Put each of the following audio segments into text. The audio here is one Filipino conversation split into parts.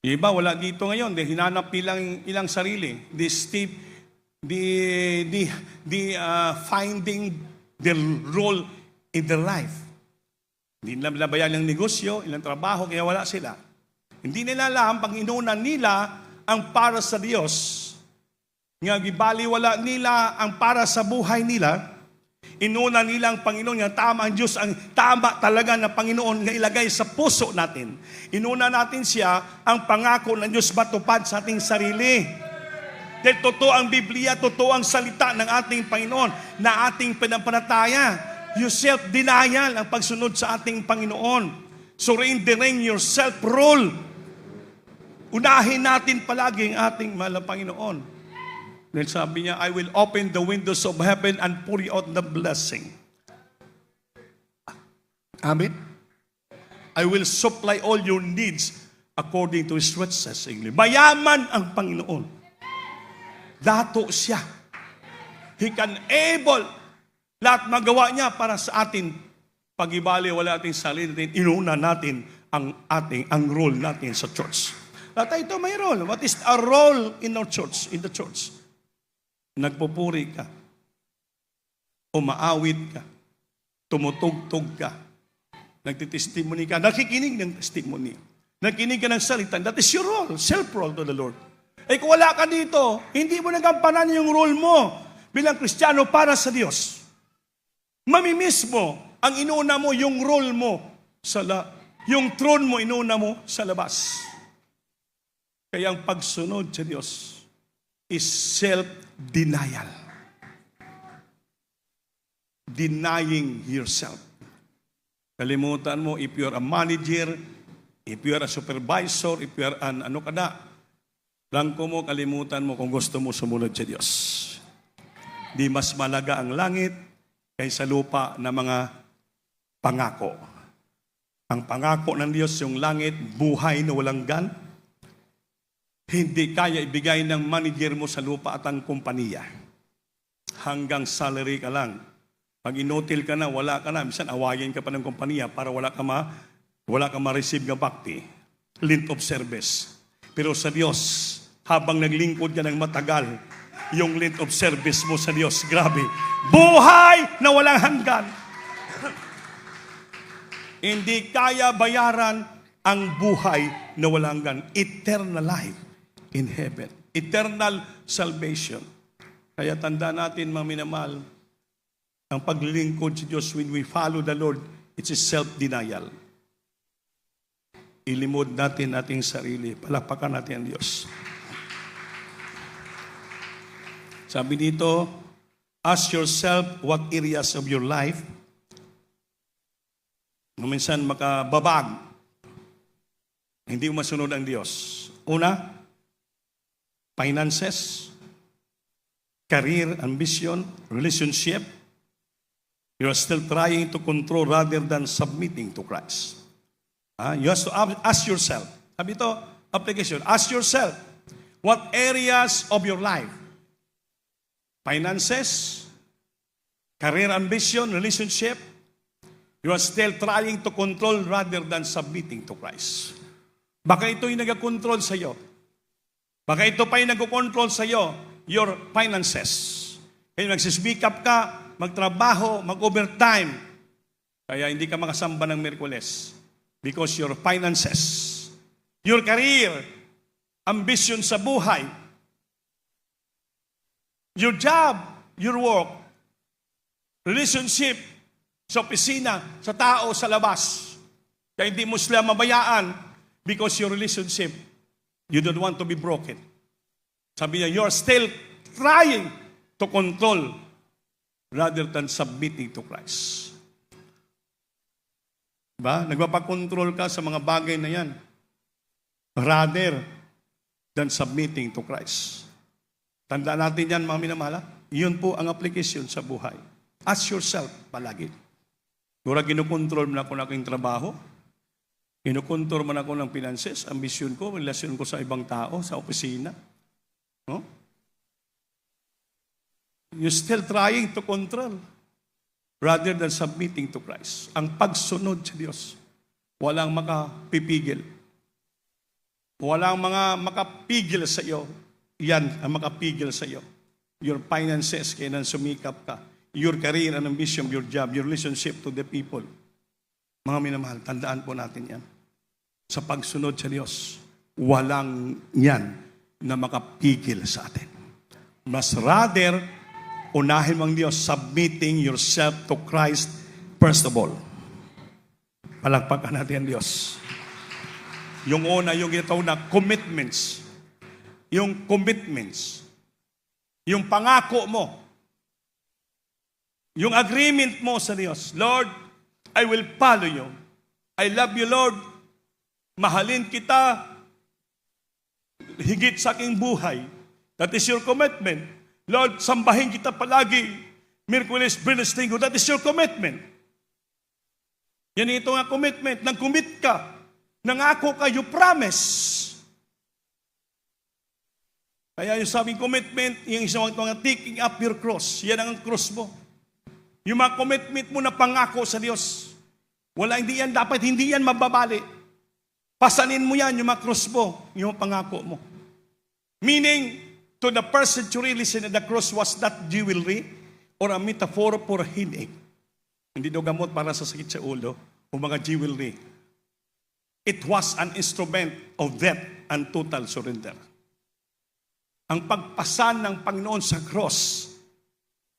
Yung iba, wala dito ngayon. Hinanap nilang ilang sarili. Finding their role in their life. Hindi nila nabayan ng negosyo, ilang trabaho, kaya wala sila. Hindi nila alam, pag inunan nila ang para sa Diyos, nga gibaliwala nila ang para sa buhay nila, inuna nila ang Panginoon, nga tama ang Diyos, ang tama talaga na Panginoon nga ilagay sa puso natin. Inuna natin siya, ang pangako ng Diyos matupad sa ating sarili. Dahil totoo ang Biblia, totoo ang salita ng ating Panginoon na ating pinapanataya. Yung self-denial ang pagsunod sa ating Panginoon. Surrendering your self-rule. Unahin natin palagi ang ating mahal na Panginoon. Dahil sabi niya, I will open the windows of heaven and pour out the blessing. Amen? I will supply all your needs according to His riches. Mayaman ang Panginoon. Dato siya. He can able lahat magawa niya para sa atin. Pag-ibali, wala ating sarili natin, inuna natin ang role natin sa church. Lahat ito may role. What is our role in our church, in the church? Nagpupuri ka, umaawit ka, tumutugtog ka, nagtitestimony ka, nakikinig ng testimony, nakikinig ka ng salita. That is your role, self-role to the Lord. Eh kung wala ka dito, hindi mo nagampanan yung role mo bilang Kristiyano para sa Diyos. Mamimiss mo ang inuna mo, yung role mo, yung throne mo, inuna mo sa labas. Kaya ang pagsunod sa Diyos is self-denial. Denying yourself. Kalimutan mo, if you're a manager, if you're a supervisor, if you're an ano ka na, langko mo, kalimutan mo kung gusto mo sumunod sa Diyos. Di mas malaga ang langit kaysa lupa na mga pangako. Ang pangako ng Diyos, yung langit, buhay na walang gan, hindi kaya ibigay ng manager mo sa lupa at ang kumpanya. Hanggang salary ka lang. Pag inotil ka na, wala ka na. Minsan, awayin ka pa ng kumpanya para wala ka ma-receive ng bakti. Length of service. Pero sa Diyos, habang naglingkod ka ng matagal, yung length of service mo sa Diyos, grabe. Buhay na walang hanggan. Hindi kaya bayaran ang buhay na walang hanggan. Eternal life in heaven. Eternal salvation. Kaya tanda natin, mga minamahal, ang paglilingkod sa Diyos when we follow the Lord, it's a self-denial. Ilimod natin ating sarili. Palakpakan natin ang Diyos. Sabi dito, ask yourself what areas of your life minsan makababag. Hindi mo masunod ang Diyos. Una, finances, career, ambition, relationship. You are still trying to control rather than submitting to Christ. You have to ask yourself. Sabi ito, application. Ask yourself, what areas of your life, finances, career, ambition, relationship, you are still trying to control rather than submitting to Christ. Baka ito yung nag-control sa iyo. Baka ito pa yung nag-control sa iyo, your finances. Kaya nagsispeak up ka, magtrabaho, mag-overtime. Kaya hindi ka makasamba ng Miyerkules. Because your finances, your career, ambition sa buhay, your job, your work, relationship, sa opisina, sa tao, sa labas. Kaya hindi mo sila mabayaan because your relationship, you don't want to be broken. Sabi niya, you're still trying to control rather than submitting to Christ. Diba? Nagpapakontrol ka sa mga bagay na yan rather than submitting to Christ. Tandaan natin yan, mga minamahal. Yun po ang application sa buhay. Ask yourself palagi. Kung ginukontrol mo na ako ng aking trabaho, ginukontrol mo na ako ng finances, ambisyon ko, relasyon ko sa ibang tao, sa opisina. No? You're still trying to control rather than submitting to Christ. Ang pagsunod sa Diyos, walang makapipigil. Walang mga makapigil sa iyo. Yan ang makapigil sa iyo. Your finances, kailan sumikap ka. Your career and ambition, your job, your relationship to the people. Mga minamahal, tandaan po natin yan. Sa pagsunod sa Diyos, walang yan na makapigil sa atin. Mas rather, unahin mo ang Diyos, submitting yourself to Christ first of all. Palakpakan natin ang Diyos. Yung una, yung ito na commitments. Yung commitments. Yung pangako mo. Yung agreement mo sa Diyos. Lord, I will follow you. I love you, Lord. Mahalin kita higit sa aking buhay. That is your commitment. Lord, sambahin kita palagi. Miyerkules, Biyernes, Linggo. That is your commitment. Yan ito nga commitment. Nag-commit ka. Nangako ka, you promise. Kaya yung sabing commitment, yung isang mga taking up your cross. Yan ang cross mo. Yung mga commitment mo na pangako sa Diyos. Hindi yan mababali. Pasanin mo yan, yung mga cross mo, yung pangako mo. Meaning, to the first century, listen, the cross was not jewelry or a metaphor for headache. Hindi daw gamot para sa sakit sa ulo o mga jewelry. It was an instrument of death and total surrender. Ang pagpasan ng Panginoon sa cross,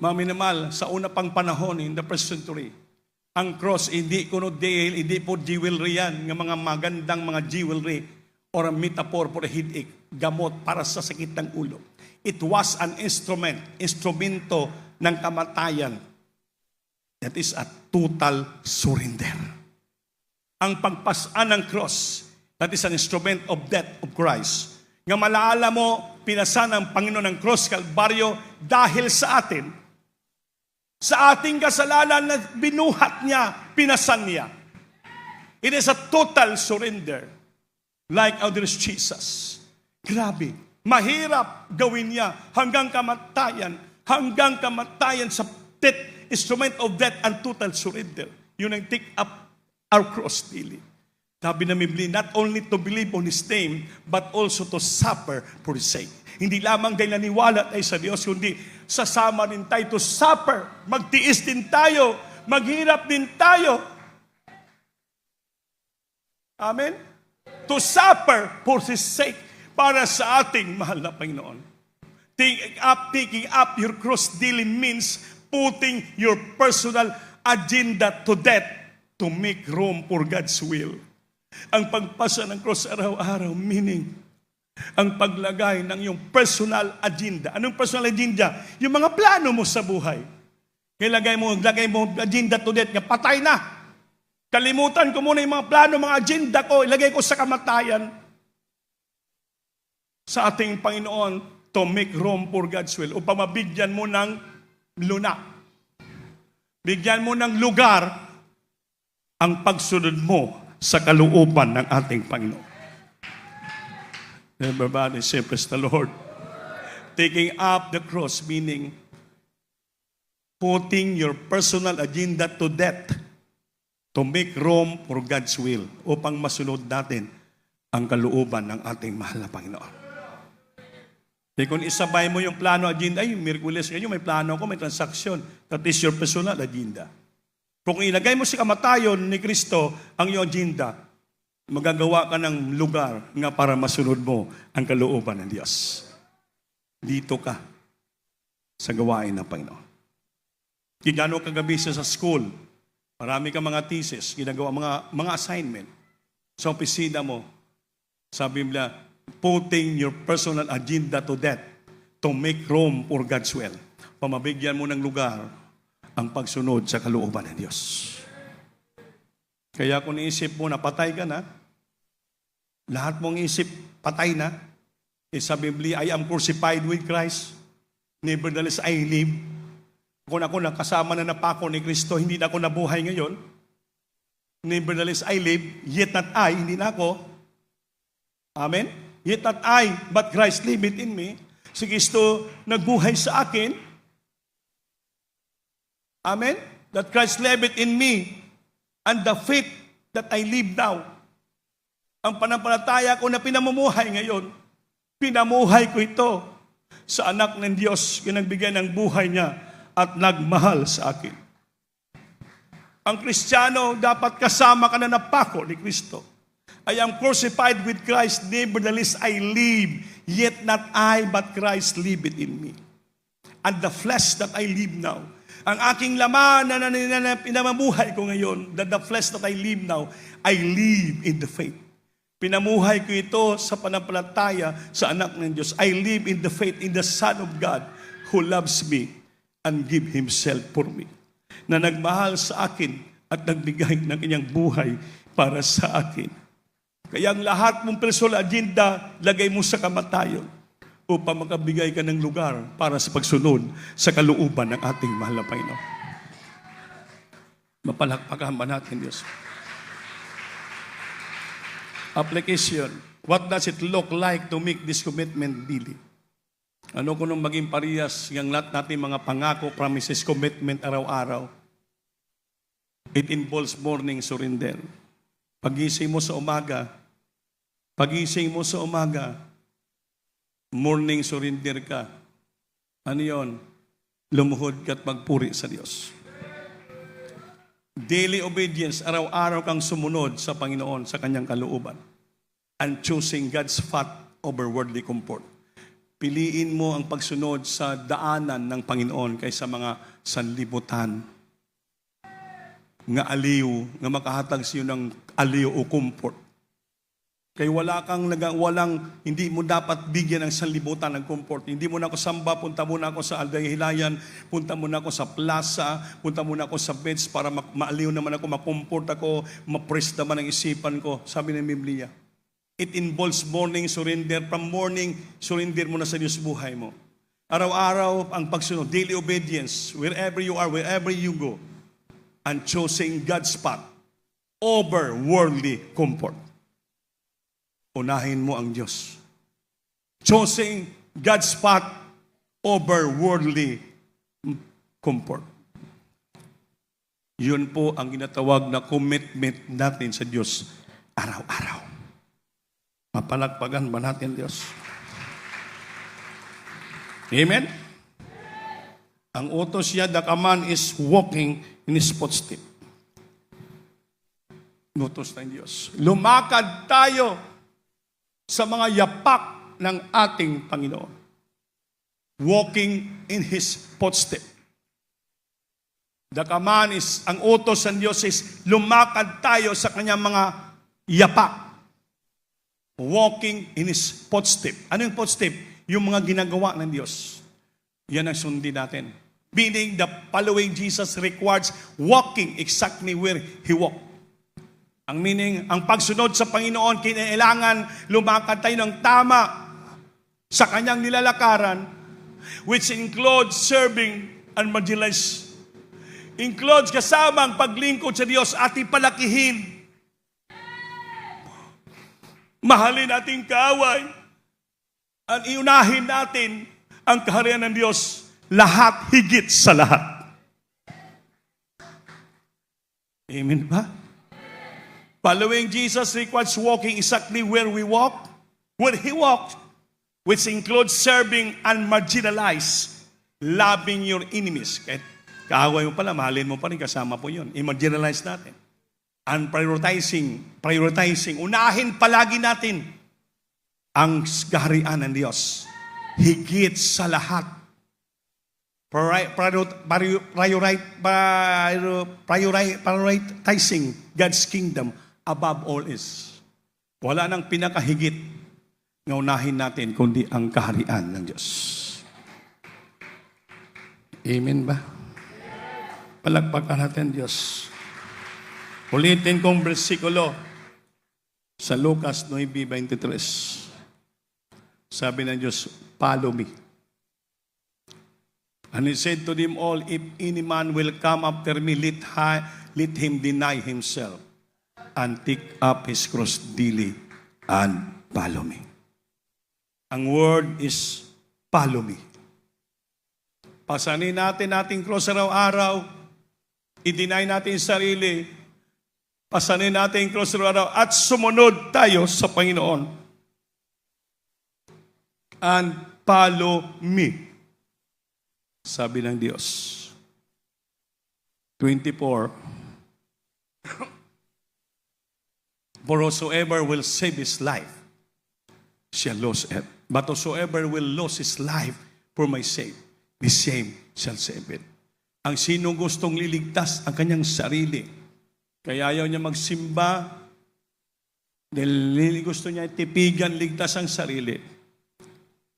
mga minamahal, sa una pang panahon in the first century, ang cross, hindi po jewelry yan, ng mga magandang mga jewelry or a metaphor for a headache, gamot para sa sakit ng ulo. It was an instrumento ng kamatayan. That is a total surrender. Ang pagpasan ng cross, that is an instrument of death of Christ. Nga malaala mo, pinasan ng Panginoon ng cross, Kalbaryo, dahil sa atin, sa ating kasalanan na binuhat niya, pinasan niya. It is a total surrender. Like our dear Jesus. Grabe. Mahirap gawin niya hanggang kamatayan sa death, instrument of death and total surrender. Yun ang take up our cross daily. Sabi na Biblia, not only to believe on His name, but also to suffer for His sake. Hindi lamang dahil naniwala tayo sa Diyos, kundi sasama rin tayo to suffer. Magtiis din tayo. Maghirap din tayo. Amen? To suffer for His sake para sa ating mahal na Panginoon. Taking up your cross daily means putting your personal agenda to death to make room for God's will. Ang pagpasa ng cross araw-araw, meaning ang paglagay ng iyong personal agenda. Anong personal agenda? Yung mga plano mo sa buhay. Lagay mo agenda to death, patay na. Kalimutan ko muna yung mga plano, mga agenda ko, ilagay ko sa kamatayan. Sa ating Panginoon, to make room for God's will. Upang mabigyan mo ng luna. Bigyan mo ng lugar ang pagsunod mo sa kalooban ng ating Panginoon. Everybody say, praise the Lord. Taking up the cross, meaning putting your personal agenda to death to make room for God's will upang masunod natin ang kalooban ng ating mahal na Panginoon. Kaya kung isabay mo yung plano, agenda, Miyerkules ngayon, may plano ko, may transaksyon. That is your personal agenda. Kung ilagay mo sa kamatayon ni Kristo ang iyong agenda, magagawa ka ng lugar nga para masunod mo ang kalooban ng Diyos. Dito ka sa gawain ng Panginoon. Gigano kagabi sa school, marami ka mga thesis, ginagawa mga assignment. Sa opisina mo, sabi nila, putting your personal agenda to death to make room for God's will. Pamabigyan mo ng lugar ang pagsunod sa kalooban ng Diyos. Kaya kung iisip mo na patay ka na, lahat mong isip patay na, sa Biblia, I am crucified with Christ, nevertheless I live. Kung ako nakasama na napako ni Kristo, hindi na ako nabuhay ngayon. Nevertheless I live, yet not I, hindi na ako. Amen? Yet not I, but Christ liveth in me. Si Kristo nagbuhay sa akin. Amen? That Christ liveth in me. And the faith that I live now, Ang pananampalataya ko na pinamumuhay ngayon, pinamuhay ko ito sa anak ng Diyos, yung nagbigay ng buhay niya at nagmahal sa akin. Ang Kristiyano, dapat kasama ka na napako ni Kristo. I am crucified with Christ, nevertheless I live, yet not I, but Christ liveth in me. And the flesh that I live now, ang aking laman na pinamamuhay ko ngayon, the flesh that I live now, I live in the faith. Pinamuhay ko ito sa pananampalataya sa anak ng Diyos. I live in the faith in the Son of God who loves me and give Himself for me. Na nagmahal sa akin at nagbigay ng kanyang buhay para sa akin. Kaya ang lahat mong personal agenda, lagay mo sa kamatayon upang makabigay ka ng lugar para sa pagsunod sa kalooban ng ating mahal na Panginoon. Mapalakpakan ba natin, Diyos? Application. What does it look like to make this commitment daily? Ano kung nung maging parehas yung lahat natin mga pangako, promises, commitment araw-araw? It involves morning surrender. Pagising mo sa umaga, morning surrender ka. Ano yon? Lumuhod ka at magpuri sa Diyos. Daily obedience, araw-araw kang sumunod sa Panginoon, sa kanyang kalooban. And choosing God's path over worldly comfort. Piliin mo ang pagsunod sa daanan ng Panginoon kaysa mga sanlibutan. Nga aliw, nga makahatag siyo ng aliw o comfort. Kaya hindi mo dapat bigyan ng sanlibutan ng comfort. Hindi mo na ako samba, punta muna ako sa Aldahilayan, punta muna ako sa plaza, punta muna ako sa beds para maaliw naman ako, makomfort ako, ma-press naman ang isipan ko. Sabi ng Biblia, it involves morning surrender. From morning, surrender mo na sa Diyos buhay mo. Araw-araw ang pagsunod, daily obedience, wherever you are, wherever you go, and choosing God's path over worldly comfort. Unahin mo ang Diyos. Choosing God's path over worldly comfort. Yun po ang ginatawag na commitment natin sa Diyos araw-araw. Mapalagpagan ba natin Diyos? Amen? Ang utos niya, the command is walking in His footstep. Utos ng Diyos. Lumakad tayo sa mga yapak ng ating Panginoon. Walking in His footstep. The command is, ang utos ng Diyos is, lumakad tayo sa kanyang mga yapak. Walking in His footstep. Ano yung footstep? Yung mga ginagawa ng Diyos. Yan ang sundin natin. Meaning, the following Jesus requires walking exactly where He walked. Ang meaning, ang pagsunod sa Panginoon, kinailangan lumakad tayo ng tama sa kanyang nilalakaran, which includes serving and evangelize. Includes kasama ang paglingkod sa Diyos at ipalakihin. Mahalin ating kaaway at iunahin natin ang kaharian ng Diyos, lahat higit sa lahat. Amen ba? Following Jesus requires walking exactly where we walk, where He walked, which includes serving and marginalize, loving your enemies. Kahit kaaway mo pala, mahalin mo pa rin, kasama po yun. I-marginalize natin. And prioritizing, unahin palagi natin ang kaharian ng Diyos. Higit sa lahat. Prioritizing God's kingdom above all is. Wala nang pinakahigit na unahin natin kundi ang kaharian ng Diyos. Amen ba? Palagpakan natin Diyos. Ulitin kong bersikulo sa Lucas 9:23. Sabi ng Diyos, follow me. And He said to them all, if any man will come after me, let him deny himself and take up his cross daily and follow me. Ang word is follow me. Pasanin natin ating cross araw-araw, i-deny natin sarili, Pasanin natin yung cross araw at sumunod tayo sa Panginoon. And follow me. Sabi ng Diyos. 24. For whosoever will save his life shall lose it. But whosoever will lose his life for my sake, the same shall save it. Ang sinong gustong liligtas ang kanyang sarili, kaya ayaw niya magsimba, dahil gusto niya tipigan, ligtas ang sarili.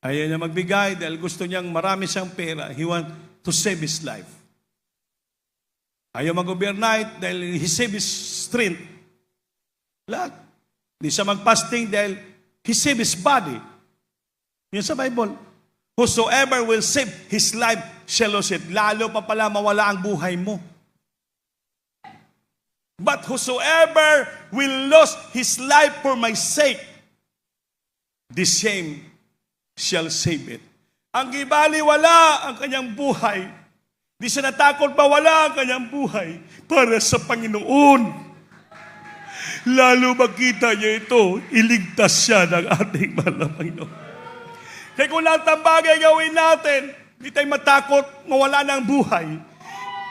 Ayaw niya magbigay dahil gusto niyang marami siyang pera. He want to save his life. Ayaw mag-overnight dahil he save his strength. Lahat. Di siya mag-fasting dahil he save his body. Yan sa Bible. Whosoever will save his life shall lose it. Lalo pa pala mawala ang buhay mo. But whosoever will lose his life for my sake, the same shall save it. Ang ibaliwala ang kanyang buhay. Di siya natakot mawala ang kanyang buhay para sa Panginoon. Lalo makita niya ito, iligtas siya ng ating mahal na Panginoon. Kaya kung lahat ng bagay gawin natin, hindi tayo matakot mawala ng buhay.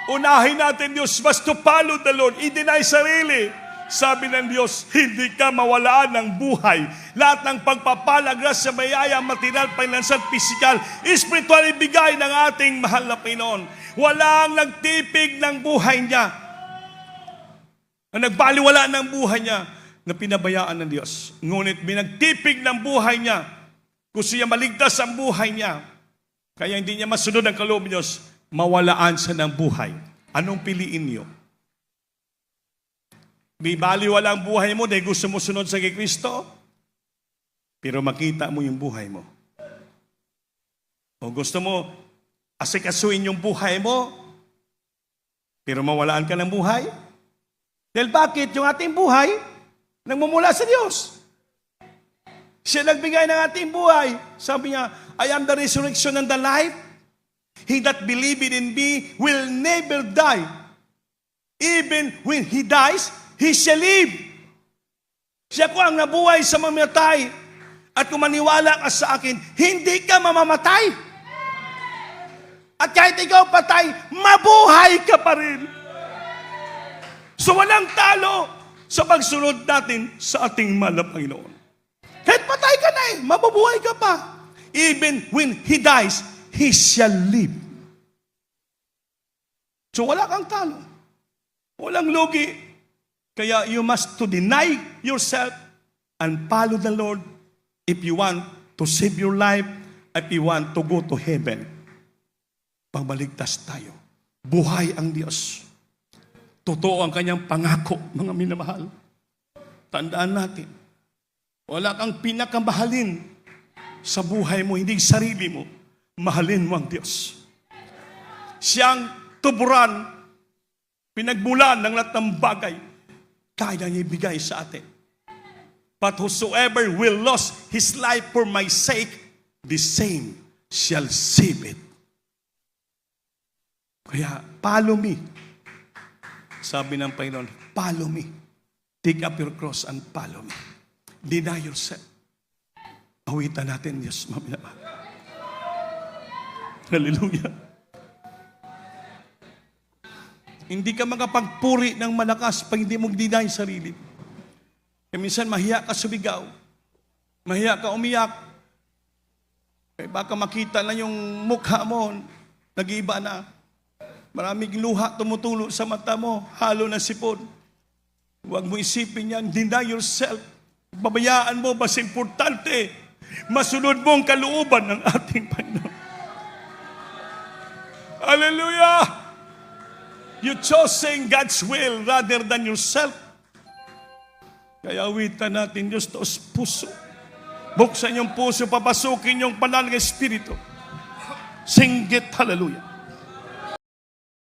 Unahin natin Diyos, must to follow the Lord, i-deny sarili. Sabi ng Diyos, hindi ka mawalaan ng buhay. Lahat ng pagpapala, grasya, mayaya, material, financial, physical, spiritual, ibigay ng ating mahal na Panginoon. Walang nagtipig ng buhay niya. Ang nagbaliwala ng buhay niya na pinabayaan ng Diyos. Ngunit binagtipig ng buhay niya. Gusto niya maligtas ang buhay niya. Kaya hindi niya masunod ang kaloob ng Diyos. Mawalaan siya ng buhay. Anong piliin niyo? Bibaliwala ang buhay mo dahil gusto mo sunod sa Kristo, pero makita mo yung buhay mo. O gusto mo asikasuin yung buhay mo, pero mawalaan ka ng buhay? Dahil bakit? Yung ating buhay, nagmumula sa Diyos. Siya nagbigay ng ating buhay. Sabi niya, I am the resurrection and the life. He that believeth in me will never die. Even when he dies, he shall live. Siya ko ang nabuhay sa mamatay. At kung maniwala ka sa akin, hindi ka mamamatay. At kahit ikaw patay, mabuhay ka pa rin. So walang talo sa pagsunod natin sa ating mahal na Panginoon. Kahit patay ka na mabubuhay ka pa. Even when he dies, he shall live. So wala kang talo. Walang lugi. Kaya you must to deny yourself and follow the Lord if you want to save your life, if you want to go to heaven. Pagbaligtas tayo. Buhay ang Diyos. Totoo ang kanyang pangako, mga minamahal. Tandaan natin, wala kang pinakamahalin sa buhay mo, hindi sarili mo. Mahalin mo ang Diyos. Siyang tuburan, pinagmulan ng lahat ng bagay, kaya niya ibigay sa atin. But whosoever will lose his life for my sake, the same shall save it. Kaya, follow me. Sabi ng Panginoon, follow me. Take up your cross and follow me. Deny yourself. Awitan natin, Diyos, maminamahal. Hallelujah. Hindi ka makapagpuri ng malakas pag hindi mo deny sarili. Kaya minsan mahiya ka sumigaw. Mahiya ka umiyak. Kaya baka makita na yung mukha mo, nag-iiba na. Maraming luha tumutulo sa mata mo, halo na sipon. Huwag mo isipin yan, deny yourself. Babayaan mo, mas importante, masunod mo ang kalooban ng ating Panginoon. Hallelujah! You choosing God's will rather than yourself. Kaya awitan natin Diyos taos puso. Buksan yung puso, papasukin yung banal ng Espiritu. Singgit, hallelujah.